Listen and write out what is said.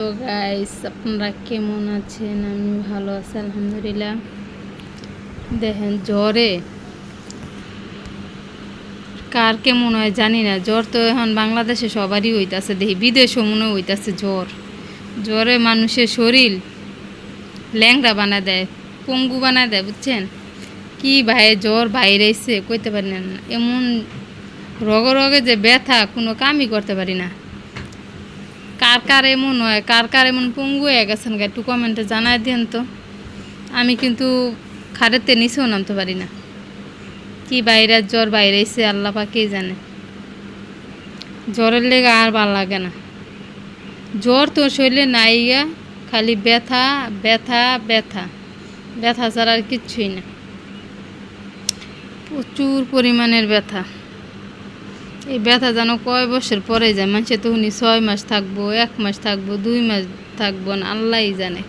তো গাইস, আপনারা কেমন আছেন? আমি ভালো আছি আলহামদুলিল্লাহ। দেখেন, জ্বরে কার কেমন হয় জানি না। জ্বর তো এখন বাংলাদেশে সবারই হইতাছে, দেখি বিদেশও মনে হইতাছে জ্বর। জ্বরে মানুষের শরীর ল্যাংড়া বানায় দেয়, পঙ্গু বানায় দেয়, বুঝছেন? কি ভাই জ্বর বাইরেছে কইতে পারি না। এমন রগে রগে যে ব্যথা, কোনো কামই করতে পারি না। কার কার এমন হয়, কার কার এমন পঙ্গু হয়ে গেছেন, একটু কমেন্টে জানাই দেন তো। আমি কিন্তু খাটেতে নিচেও নামতে পারি না। কি বাইরের জ্বর বাইরেছে আল্লাহ পাকেই জানে। জ্বরের লেগে আর ভাল লাগে না। জ্বর তো শরীরে নাই গা, খালি ব্যথা ব্যথা ব্যথা ব্যথা ছাড়া আর কিচ্ছুই না। প্রচুর পরিমাণের ব্যথা। এই ব্যথা যেন কয় বছর পরে যায়। মানুষে তখনই 6 মাস থাকবো, 1 মাস থাকবো, 2 মাস থাকবো না, আল্লাহই জানে।